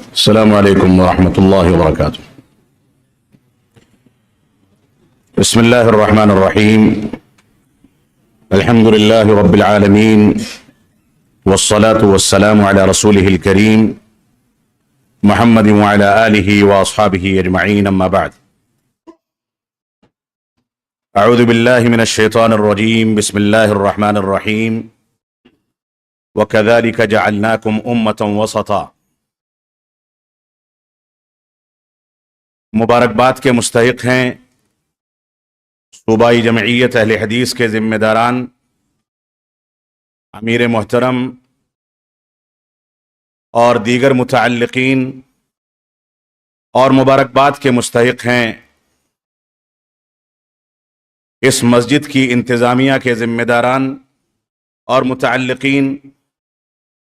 السلام علیکم ورحمۃ اللہ وبرکاتہ۔ بسم اللہ الرحمن الرحیم، الحمد للہ رب العالمین، والصلاة والسلام علی رسولہ الکریم محمد وعلی آلہ واصحابہ اجمعین، اما بعد۔ اعوذ باللہ من الشیطان الرجیم، بسم اللہ الرحمن الرحیم، وَكَذَلِكَ جَعَلْنَاكُمْ أُمَّةً وَسَطًا۔ مبارکباد کے مستحق ہیں صوبائی جمعیت اہل حدیث کے ذمہ داران، امیر محترم اور دیگر متعلقین، اور مبارکباد کے مستحق ہیں اس مسجد کی انتظامیہ کے ذمہ داران اور متعلقین،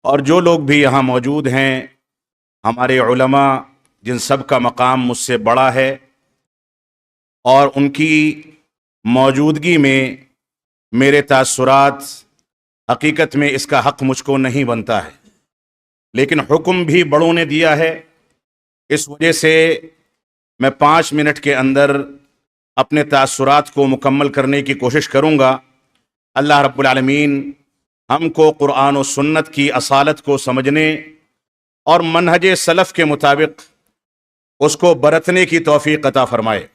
اور جو لوگ بھی یہاں موجود ہیں، ہمارے علماء جن سب کا مقام مجھ سے بڑا ہے، اور ان کی موجودگی میں میرے تاثرات، حقیقت میں اس کا حق مجھ کو نہیں بنتا ہے، لیکن حکم بھی بڑوں نے دیا ہے، اس وجہ سے میں 5 منٹ کے اندر اپنے تاثرات کو مکمل کرنے کی کوشش کروں گا۔ اللہ رب العالمین ہم کو قرآن و سنت کی اصالت کو سمجھنے اور منہج سلف کے مطابق اس کو برتنے کی توفیق عطا فرمائے۔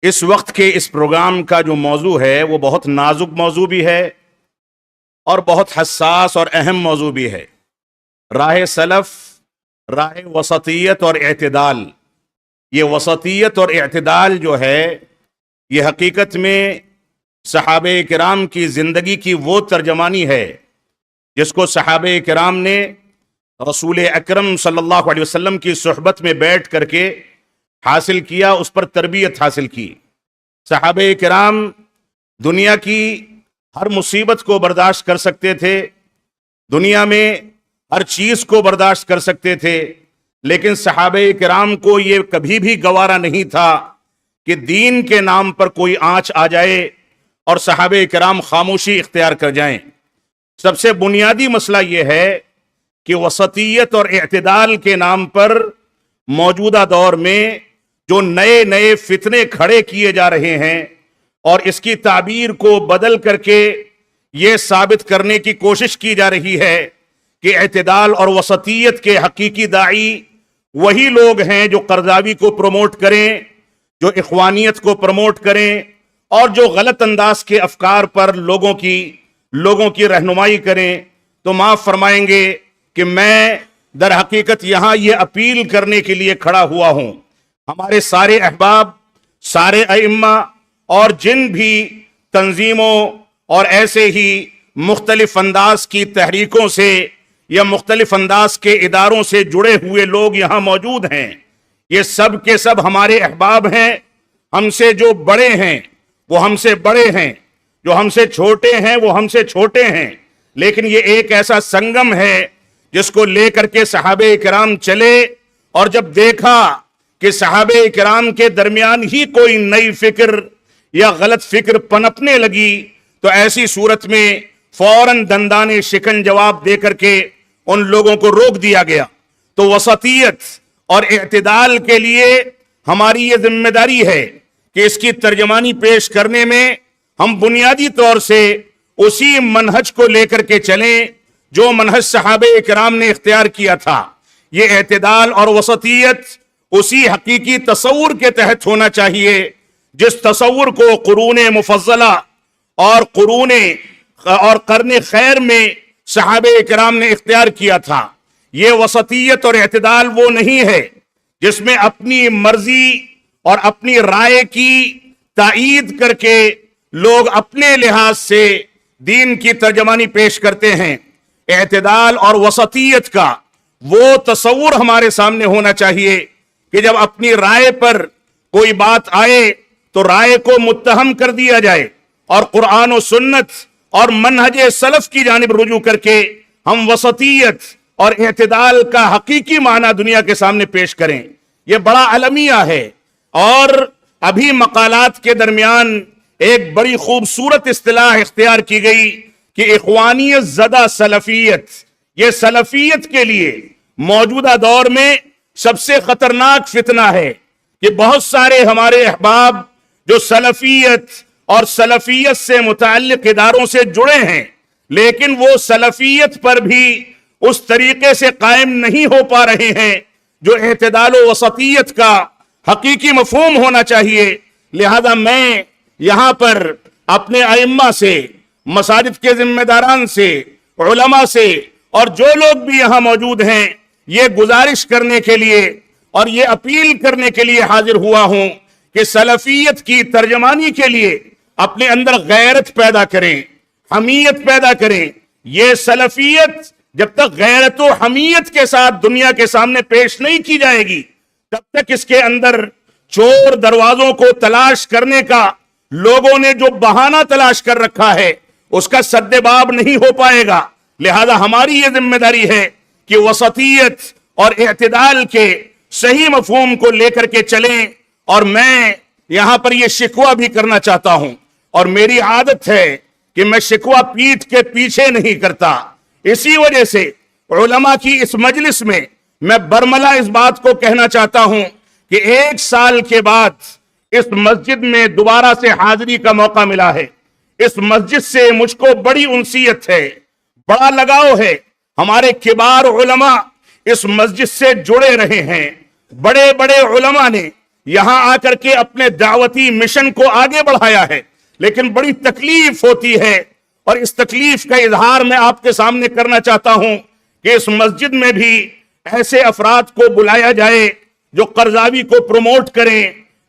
اس وقت کے اس پروگرام کا جو موضوع ہے وہ بہت نازک موضوع بھی ہے اور بہت حساس اور اہم موضوع بھی ہے۔ راہ سلف، راہ وسطیت اور اعتدال۔ یہ وسطیت اور اعتدال جو ہے یہ حقیقت میں صحابہ کرام کی زندگی کی وہ ترجمانی ہے جس کو صحابہ کرام نے رسول اکرم صلی اللہ علیہ وسلم کی صحبت میں بیٹھ کر کے حاصل کیا، اس پر تربیت حاصل کی۔ صحابہ کرام دنیا کی ہر مصیبت کو برداشت کر سکتے تھے، دنیا میں ہر چیز کو برداشت کر سکتے تھے، لیکن صحابہ کرام کو یہ کبھی بھی گوارا نہیں تھا کہ دین کے نام پر کوئی آنچ آ جائے اور صحابہ کرام خاموشی اختیار کر جائیں۔ سب سے بنیادی مسئلہ یہ ہے کہ وسطیت اور اعتدال کے نام پر موجودہ دور میں جو نئے نئے فتنے کھڑے کیے جا رہے ہیں، اور اس کی تعبیر کو بدل کر کے یہ ثابت کرنے کی کوشش کی جا رہی ہے کہ اعتدال اور وسطیت کے حقیقی داعی وہی لوگ ہیں جو قرضاوی کو پروموٹ کریں، جو اخوانیت کو پروموٹ کریں، اور جو غلط انداز کے افکار پر لوگوں کی رہنمائی کریں۔ تو معاف فرمائیں گے کہ میں در حقیقت یہاں یہ اپیل کرنے کے لیے کھڑا ہوا ہوں، ہمارے سارے احباب، سارے ائمہ، اور جن بھی تنظیموں اور ایسے ہی مختلف انداز کی تحریکوں سے یا مختلف انداز کے اداروں سے جڑے ہوئے لوگ یہاں موجود ہیں، یہ سب کے سب ہمارے احباب ہیں۔ ہم سے جو بڑے ہیں وہ ہم سے بڑے ہیں، جو ہم سے چھوٹے ہیں وہ ہم سے چھوٹے ہیں، لیکن یہ ایک ایسا سنگم ہے جس کو لے کر کے صحابہ کرام چلے، اور جب دیکھا کہ صحابہ کرام کے درمیان ہی کوئی نئی فکر یا غلط فکر پنپنے لگی، تو ایسی صورت میں فوراً دندانے شکن جواب دے کر کے ان لوگوں کو روک دیا گیا۔ تو وسطیت اور اعتدال کے لیے ہماری یہ ذمہ داری ہے کہ اس کی ترجمانی پیش کرنے میں ہم بنیادی طور سے اسی منہج کو لے کر کے چلیں جو منہج صحابہ کرام نے اختیار کیا تھا۔ یہ اعتدال اور وسطیت اسی حقیقی تصور کے تحت ہونا چاہیے جس تصور کو قرون مفضلہ اور قرن خیر میں صحابہ کرام نے اختیار کیا تھا۔ یہ وسطیت اور اعتدال وہ نہیں ہے جس میں اپنی مرضی اور اپنی رائے کی تائید کر کے لوگ اپنے لحاظ سے دین کی ترجمانی پیش کرتے ہیں۔ اعتدال اور وسطیت کا وہ تصور ہمارے سامنے ہونا چاہیے کہ جب اپنی رائے پر کوئی بات آئے تو رائے کو متہم کر دیا جائے، اور قرآن و سنت اور منہج سلف کی جانب رجوع کر کے ہم وسطیت اور اعتدال کا حقیقی معنی دنیا کے سامنے پیش کریں۔ یہ بڑا المیہ ہے، اور ابھی مقالات کے درمیان ایک بڑی خوبصورت اصطلاح اختیار کی گئی کہ اخوانیت زدہ سلفیت، یہ سلفیت کے لیے موجودہ دور میں سب سے خطرناک فتنہ ہے کہ بہت سارے ہمارے احباب جو سلفیت اور سلفیت سے متعلق اداروں سے جڑے ہیں، لیکن وہ سلفیت پر بھی اس طریقے سے قائم نہیں ہو پا رہے ہیں جو اعتدال و وسطیت کا حقیقی مفہوم ہونا چاہیے۔ لہذا میں یہاں پر اپنے ائمہ سے، مساجد کے ذمہ داران سے، علماء سے اور جو لوگ بھی یہاں موجود ہیں، یہ گزارش کرنے کے لیے اور یہ اپیل کرنے کے لیے حاضر ہوا ہوں کہ سلفیت کی ترجمانی کے لیے اپنے اندر غیرت پیدا کریں، حمیت پیدا کریں۔ یہ سلفیت جب تک غیرت و حمیت کے ساتھ دنیا کے سامنے پیش نہیں کی جائے گی، تب تک اس کے اندر چور دروازوں کو تلاش کرنے کا لوگوں نے جو بہانہ تلاش کر رکھا ہے، اس کا سد باب نہیں ہو پائے گا۔ لہذا ہماری یہ ذمہ داری ہے کہ وسطیت اور اعتدال کے صحیح مفہوم کو لے کر کے چلیں۔ اور میں یہاں پر یہ شکوہ بھی کرنا چاہتا ہوں، اور میری عادت ہے کہ میں شکوہ پیٹھ کے پیچھے نہیں کرتا۔ اسی وجہ سے علماء کی اس مجلس میں میں برملا اس بات کو کہنا چاہتا ہوں کہ 1 سال کے بعد اس مسجد میں دوبارہ سے حاضری کا موقع ملا ہے۔ اس مسجد سے مجھ کو بڑی انسیت ہے، بڑا لگاؤ ہے۔ ہمارے کبار علماء اس مسجد سے جڑے رہے ہیں، بڑے بڑے علماء نے یہاں آ کر کے اپنے دعوتی مشن کو آگے بڑھایا ہے، لیکن بڑی تکلیف ہوتی ہے، اور اس تکلیف کا اظہار میں آپ کے سامنے کرنا چاہتا ہوں کہ اس مسجد میں بھی ایسے افراد کو بلایا جائے جو قرضاوی کو پروموٹ کریں،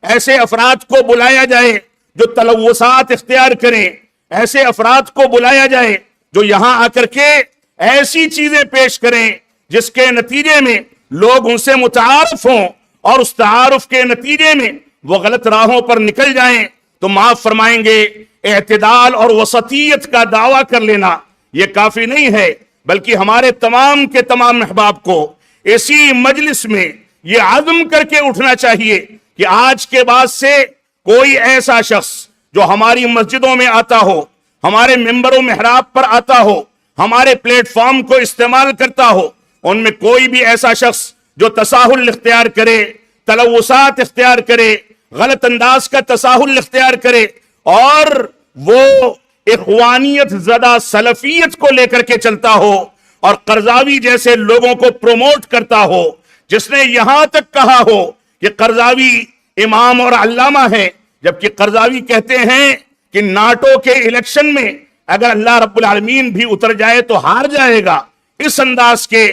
ایسے افراد کو بلایا جائے جو تلوثات اختیار کریں، ایسے افراد کو بلایا جائے جو یہاں آ کر کے ایسی چیزیں پیش کریں جس کے نتیجے میں لوگ ان سے متعارف ہوں، اور اس تعارف کے نتیجے میں وہ غلط راہوں پر نکل جائیں۔ تو معاف فرمائیں گے، اعتدال اور وسطیت کا دعویٰ کر لینا یہ کافی نہیں ہے، بلکہ ہمارے تمام کے تمام احباب کو اسی مجلس میں یہ عزم کر کے اٹھنا چاہیے کہ آج کے بعد سے کوئی ایسا شخص جو ہماری مسجدوں میں آتا ہو، ہمارے ممبر و محراب پر آتا ہو، ہمارے پلیٹ فارم کو استعمال کرتا ہو، ان میں کوئی بھی ایسا شخص جو تساہل اختیار کرے، تلوثات اختیار کرے، غلط انداز کا تساہل اختیار کرے، اور وہ اخوانیت زدہ سلفیت کو لے کر کے چلتا ہو اور قرضاوی جیسے لوگوں کو پروموٹ کرتا ہو، جس نے یہاں تک کہا ہو کہ قرضاوی امام اور علامہ ہے، جبکہ قرضاوی کہتے ہیں کہ ناٹو کے الیکشن میں اگر اللہ رب العالمین بھی اتر جائے تو ہار جائے گا۔ اس انداز کے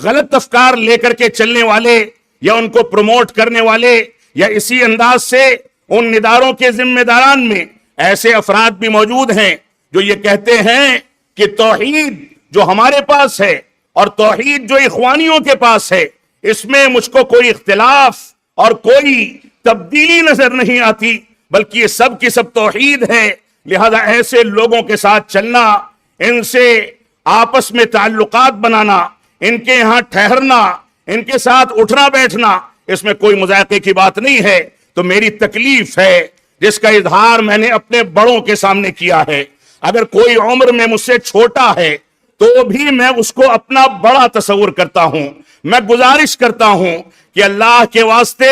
غلط افکار لے کر کے چلنے والے یا ان کو پروموٹ کرنے والے، یا اسی انداز سے ان اداروں کے ذمہ داران میں ایسے افراد بھی موجود ہیں جو یہ کہتے ہیں کہ توحید جو ہمارے پاس ہے اور توحید جو اخوانیوں کے پاس ہے، اس میں مجھ کو کوئی اختلاف اور کوئی تبدیلی نظر نہیں آتی، بلکہ یہ سب کی سب توحید ہے۔ لہذا ایسے لوگوں کے ساتھ چلنا، ان سے آپس میں تعلقات بنانا، ان کے یہاں ٹھہرنا، ان کے ساتھ اٹھنا بیٹھنا، اس میں کوئی مذائقے کی بات نہیں ہے۔ تو میری تکلیف ہے جس کا اظہار میں نے اپنے بڑوں کے سامنے کیا ہے۔ اگر کوئی عمر میں مجھ سے چھوٹا ہے تو بھی میں اس کو اپنا بڑا تصور کرتا ہوں۔ میں گزارش کرتا ہوں کہ اللہ کے واسطے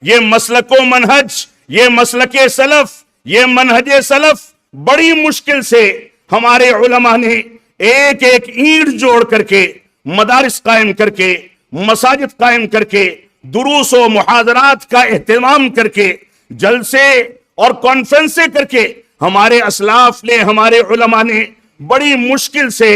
یہ مسلک و منہج، یہ مسلک سلف، یہ منہج سلف بڑی مشکل سے ہمارے علماء نے ایک ایک اینٹ جوڑ کر کے، مدارس قائم کر کے، مساجد قائم کر کے، دروس و محاضرات کا اہتمام کر کے، جلسے اور کانفرنسیں کر کے، ہمارے اسلاف نے، ہمارے علماء نے بڑی مشکل سے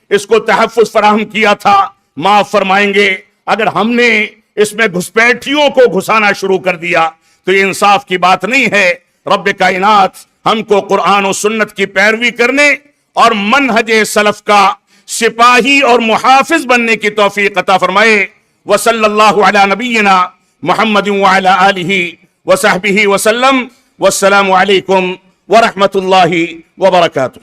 اس کو تحفظ فراہم کیا تھا۔ معاف فرمائیں گے اگر ہم نے اس میں گھسپیٹھیوں کو گھسانا شروع کر دیا تو یہ انصاف کی بات نہیں ہے۔ رب کائنات ہم کو قرآن و سنت کی پیروی کرنے اور منہج سلف کا سپاہی اور محافظ بننے کی توفیق عطا فرمائے۔ وصلی اللہ علی نبینا محمد وعلی آلہ وصحبہ وسلم، والسلام علیکم ورحمۃ اللہ وبرکاتہ۔